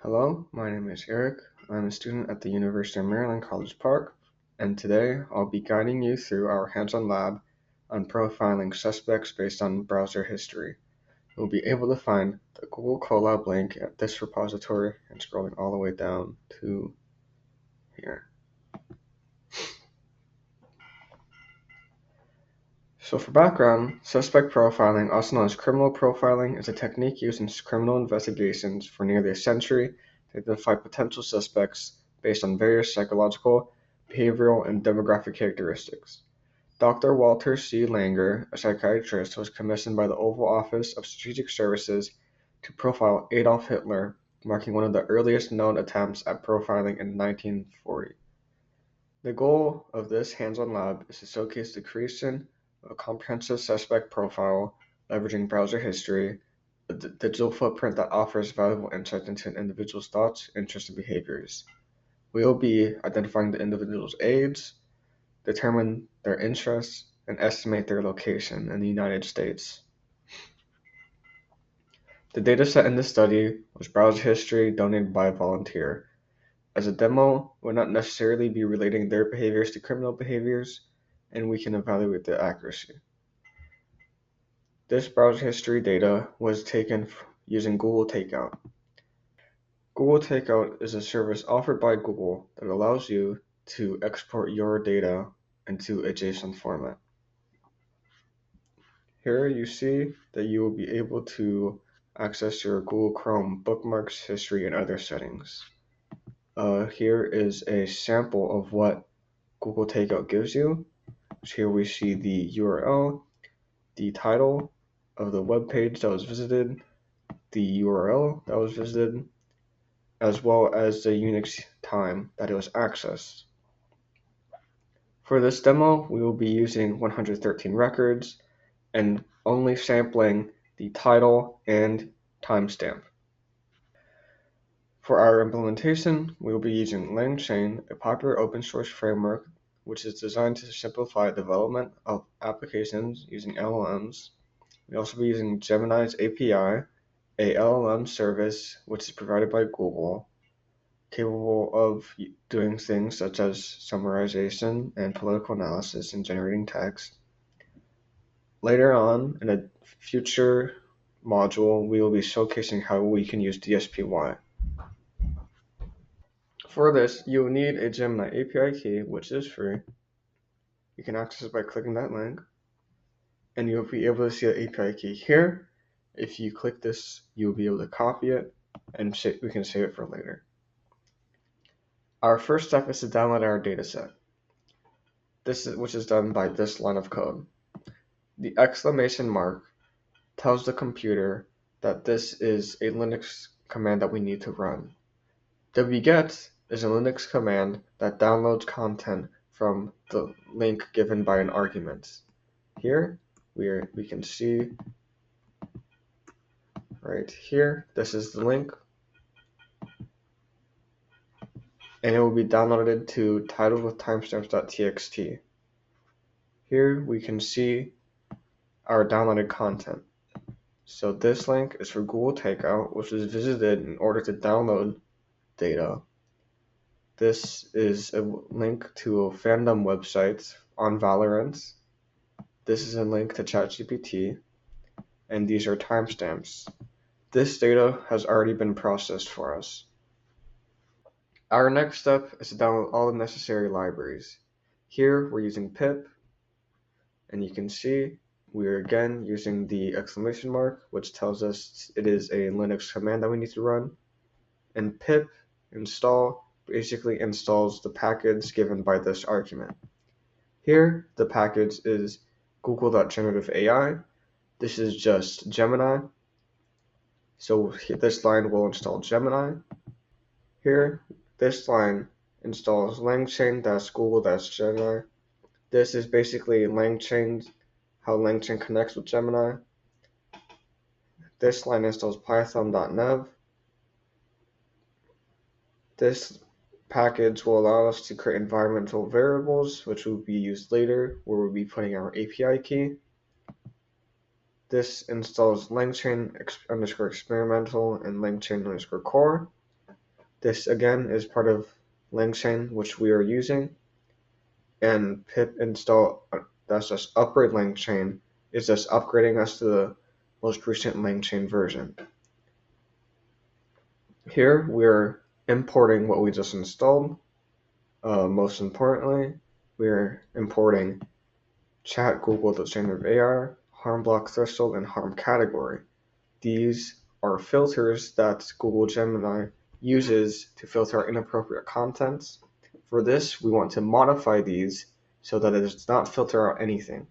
Hello, my name is Eric. I'm a student at the University of Maryland, College Park, and today I'll be guiding you through our hands-on lab on profiling suspects based on browser history. You'll be able to find the Google Colab link at this repository and scrolling all the way down to here. So for background, suspect profiling, also known as criminal profiling, is a technique used in criminal investigations for nearly a century to identify potential suspects based on various psychological, behavioral, and demographic characteristics. Dr. Walter C. Langer, a psychiatrist, was commissioned by the Oval Office of Strategic Services to profile Adolf Hitler, marking one of the earliest known attempts at profiling in 1940. The goal of this hands-on lab is to showcase the creation of a comprehensive suspect profile leveraging browser history, a digital footprint that offers valuable insight into an individual's thoughts, interests, and behaviors. We will be identifying the individual's age, determine their interests, and estimate their location in the United States. The dataset in this study was browser history donated by a volunteer. As a demo would not necessarily be relating their behaviors to criminal behaviors, and we can evaluate the accuracy. This browser history data was taken using Google Takeout. Google Takeout is a service offered by Google that allows you to export your data into a JSON format. Here you see that you will be able to access your Google Chrome bookmarks, history, and other settings. Here is a sample of what Google Takeout gives you. So here we see the URL, the title of the web page that was visited, the URL that was visited, as well as the Unix time that it was accessed. For this demo, we will be using 113 records and only sampling the title and timestamp. For our implementation, we will be using LangChain, a popular open source framework which is designed to simplify development of applications using LLMs. We'll also be using Gemini's API, a LLM service which is provided by Google, capable of doing things such as summarization and political analysis and generating text. Later on, in a future module, we will be showcasing how we can use DSPY. For this, you will need a Gemini API key, which is free. You can access it by clicking that link, and you'll be able to see the API key here. If you click this, you'll be able to copy it, and we can save it for later. Our first step is to download our dataset, which is done by this line of code. The exclamation mark tells the computer that this is a Linux command that we need to run. wget is a Linux command that downloads content from the link given by an argument. Here we can see right here, this is the link, and it will be downloaded to title with timestamps.txt. Here we can see our downloaded content. So this link is for Google Takeout, which is visited in order to download data. This is a link to a fandom website on Valorant. This is a link to ChatGPT, and these are timestamps. This data has already been processed for us. Our next step is to download all the necessary libraries. Here we're using pip, and you can see we are again using the exclamation mark, which tells us it is a Linux command that we need to run, and pip install basically installs the package given by this argument. Here, the package is google.generative.ai. This is just Gemini. So this line will install Gemini. Here, this line installs LangChain-Google-Gemini. This is basically LangChain, how LangChain connects with Gemini. This line installs python.nev. This package will allow us to create environmental variables, which will be used later, where we'll be putting our API key. This installs LangChain_experimental and LangChain_core. This again is part of LangChain, which we are using, and pip install, that's just upgrade LangChain, is just upgrading us to the most recent LangChain version. Here we're importing what we just installed. Most importantly, we're importing chat, Google, the standard AI, harm block threshold, and harm category. These are filters that Google Gemini uses to filter out inappropriate contents. For this, we want to modify these so that it does not filter out anything.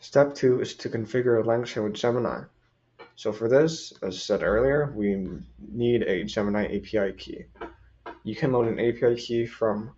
Step 2 is to configure a LangChain with Gemini. So for this, as said earlier, we need a Gemini API key. You can load an API key from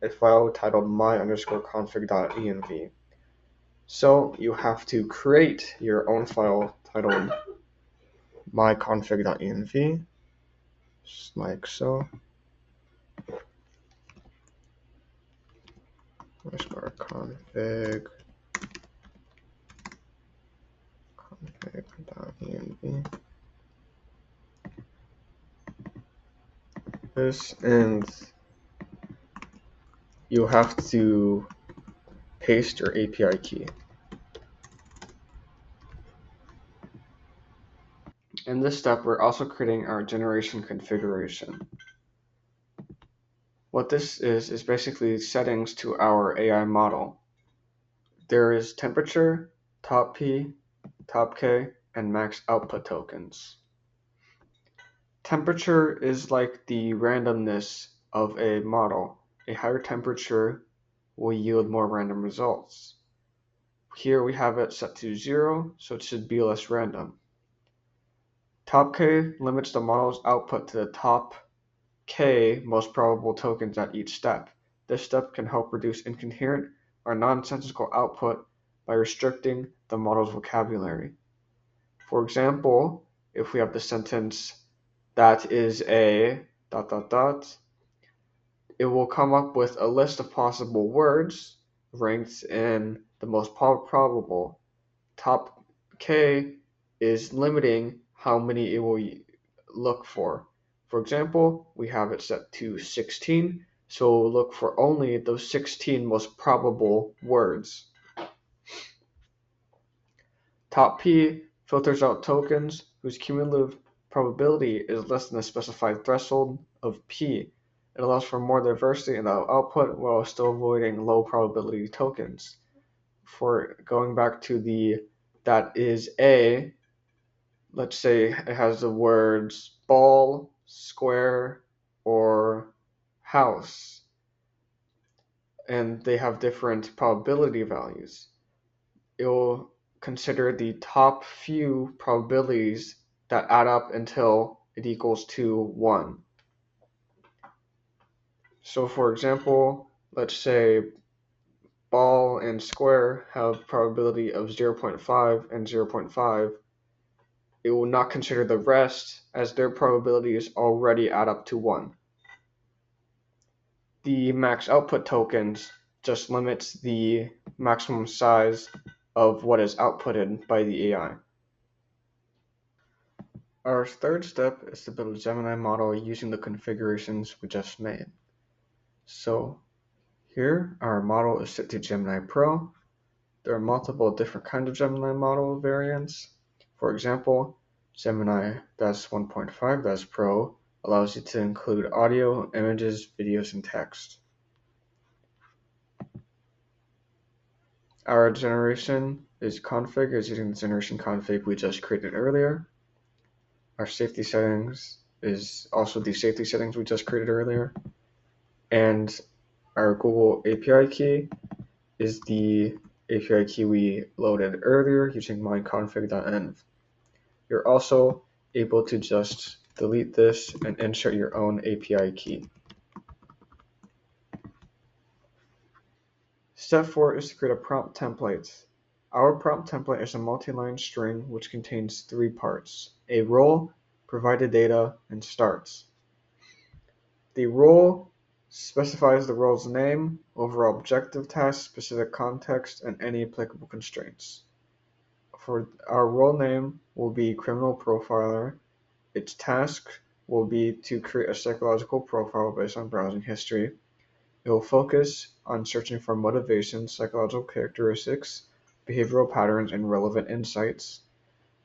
a file titled my_config.env. So you have to create your own file titled myconfig.env, just like so. config.env. This, and you have to paste your API key. In this step, we're also creating our generation configuration. What this is basically settings to our AI model. There is temperature, top P, top K, and max output tokens. Temperature is like the randomness of a model. A higher temperature will yield more random results. Here we have it set to 0, so it should be less random. Top K limits the model's output to the top K most probable tokens at each step. This step can help reduce incoherent or nonsensical output by restricting the model's vocabulary. For example, if we have the sentence, that is a ... it will come up with a list of possible words ranked in the most probable. Top K is limiting how many it will look for. For example, we have it set to 16, so we'll look for only those 16 most probable words. Top P filters out tokens whose cumulative probability is less than a specified threshold of P. It allows for more diversity in the output while still avoiding low probability tokens. For going back to the that is a, let's say it has the words ball, square, or house, and they have different probability values. It will consider the top few probabilities that add up until it equals to 1. So for example, let's say ball and square have probability of 0.5 and 0.5. It will not consider the rest as their probabilities already add up to 1. The max output tokens just limits the maximum size of what is outputted by the AI. Our third step is to build a Gemini model using the configurations we just made. So here our model is set to Gemini Pro. There are multiple different kinds of Gemini model variants. For example, Gemini 1.5 Pro allows you to include audio, images, videos, and text. Our generation config is using the generation config we just created earlier. Our safety settings is also the safety settings we just created earlier. And our Google API key is the API key we loaded earlier using myconfig.env. You're also able to just delete this and insert your own API key. Step 4 is to create a prompt template. Our prompt template is a multi-line string which contains 3 parts: a role, provided data, and starts. The role specifies the role's name, overall objective task, specific context, and any applicable constraints. For our role name will be criminal profiler. Its task will be to create a psychological profile based on browsing history. It will focus on searching for motivations, psychological characteristics, behavioral patterns, and relevant insights.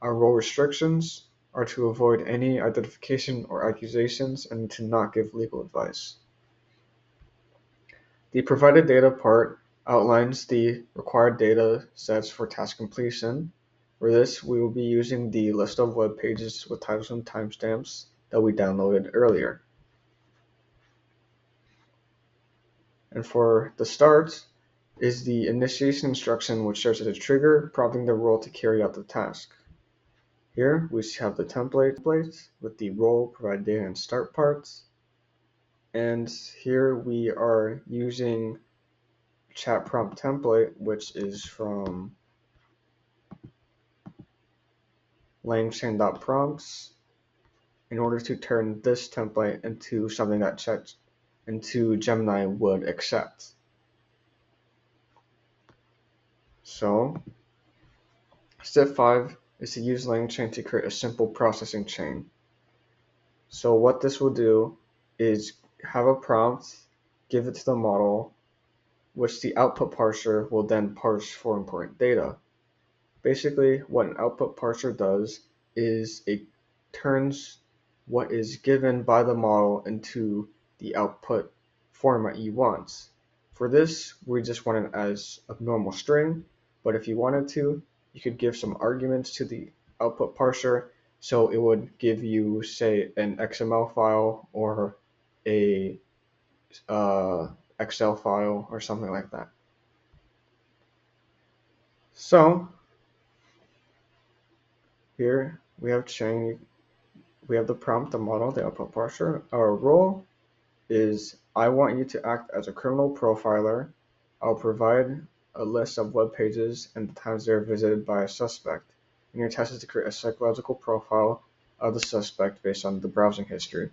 Our role restrictions are to avoid any identification or accusations and to not give legal advice. The provided data part outlines the required data sets for task completion. For this, we will be using the list of web pages with titles and timestamps that we downloaded earlier. And for the start is the initiation instruction, which serves as a trigger, prompting the role to carry out the task. Here we have the template with the role, provide data, and start parts. And here we are using chat prompt template, which is from langchain.prompts, in order to turn this template into something that Gemini would accept. So step 5 is to use LangChain to create a simple processing chain. So what this will do is have a prompt, give it to the model, which the output parser will then parse for important data. Basically, what an output parser does is it turns what is given by the model into the output format you want. For this, we just want it as a normal string, but if you wanted to, you could give some arguments to the output parser, so it would give you, say, an XML file or a Excel file or something like that. So here we have chain. We have the prompt, the model, the output parser. Our role is I want you to act as a criminal profiler. I'll provide a list of web pages and the times they're visited by a suspect. And your task is to create a psychological profile of the suspect based on the browsing history.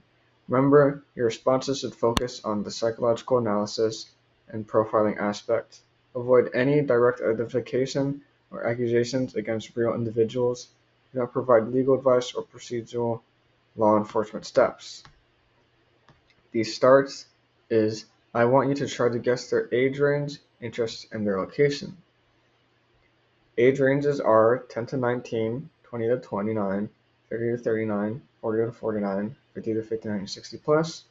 Remember, your responses should focus on the psychological analysis and profiling aspect. Avoid any direct identification or accusations against real individuals. Do not provide legal advice or procedural law enforcement steps. The starts is I want you to try to guess their age range, interests, and their location. Age ranges are 10 to 19, 20 to 29, 30 to 39, 40 to 49, 50 to 59, and 60 plus.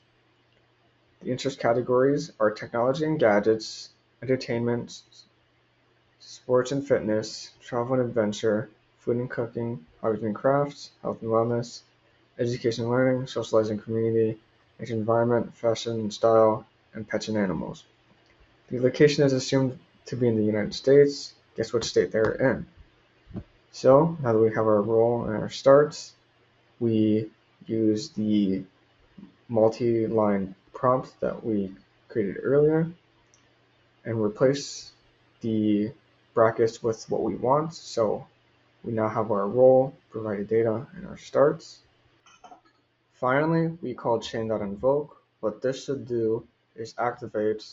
The interest categories are technology and gadgets, entertainment, sports and fitness, travel and adventure, food and cooking, hobbies and crafts, health and wellness, education and learning, socializing community, environment, fashion and style, and pets and animals. The location is assumed to be in the United States. Guess which state they're in. So now that we have our role and our starts, we use the multi-line prompt that we created earlier and replace the brackets with what we want. So we now have our role, provided data, and our starts. Finally, we call chain.invoke. What this should do is activate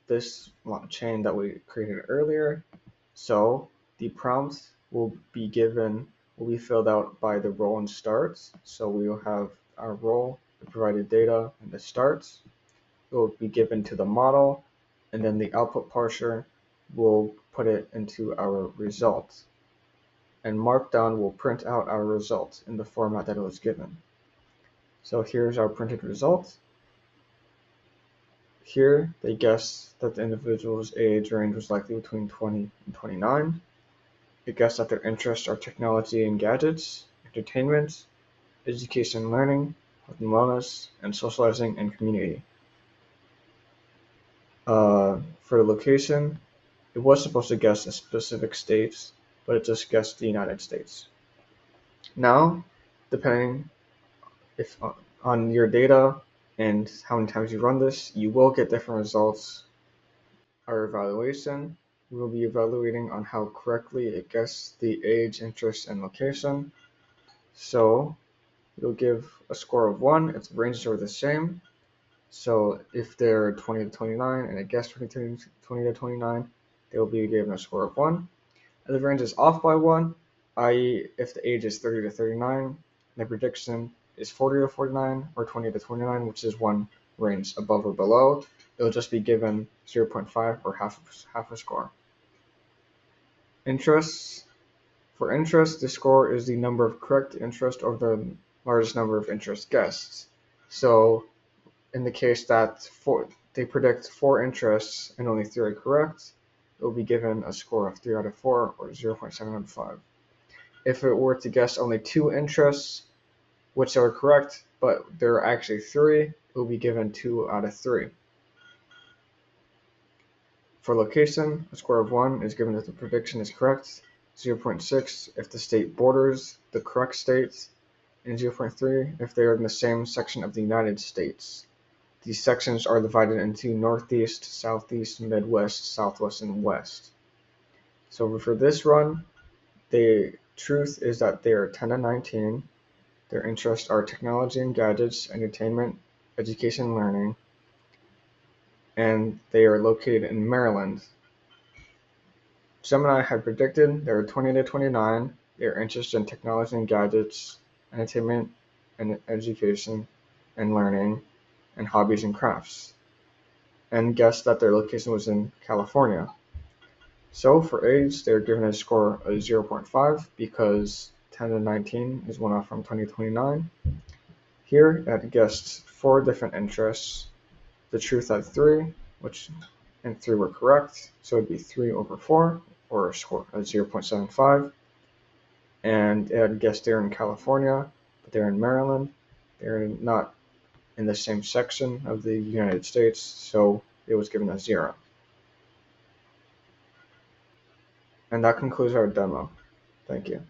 this chain that we created earlier. So the prompt will be filled out by the role and starts. So we will have our role, the provided data, and the starts. It will be given to the model, and then the output parser will put it into our results. And Markdown will print out our result in the format that it was given. So here's our printed result. Here they guessed that the individual's age range was likely between 20 and 29. It guessed that their interests are technology and gadgets, entertainment, education and learning, health and wellness, and socializing and community. For the location, it was supposed to guess a specific state, but it just guessed the United States. Now, depending on your data and how many times you run this, you will get different results. Our evaluation, we will be evaluating on how correctly it guessed the age, interest, and location. So it'll give a score of 1 if the ranges are the same. So if they're 20 to 29 and it guessed 20 to 29, they will be given a score of 1. And the range is off by 1, i.e. if the age is 30 to 39, the prediction is 40 to 49 or 20 to 29, which is one range above or below. It'll just be given 0.5 or half a score. Interests. For interest, the score is the number of correct interest over the largest number of interest guessed. So in the case that they predict 4 interests and only 3 are correct, it will be given a score of 3 out of 4 or 0.7 out of 5. If it were to guess only 2 interests, which are correct, but there are actually 3, it will be given 2 out of 3. For location, a score of 1 is given if the prediction is correct, 0.6 if the state borders the correct state, and 0.3 if they are in the same section of the United States. These sections are divided into Northeast, Southeast, Midwest, Southwest, and West. So for this run, the truth is that they are 10 to 19. Their interests are technology and gadgets, entertainment, education and learning, and they are located in Maryland. Gemini had predicted they were 20 to 29. They are interested in technology and gadgets, entertainment and education and learning, and hobbies and crafts, and guessed that their location was in California. So for age, they're given a score of 0.5 because 10 to 19 is one off from 20 to 29. Here, it guessed 4 different interests. The truth had 3, and 3 were correct, so it would be 3 over 4, or a score of 0.75. And it had guessed they're in California, but they're in Maryland. They're not in the same section of the United States, so it was given a 0. And that concludes our demo. Thank you.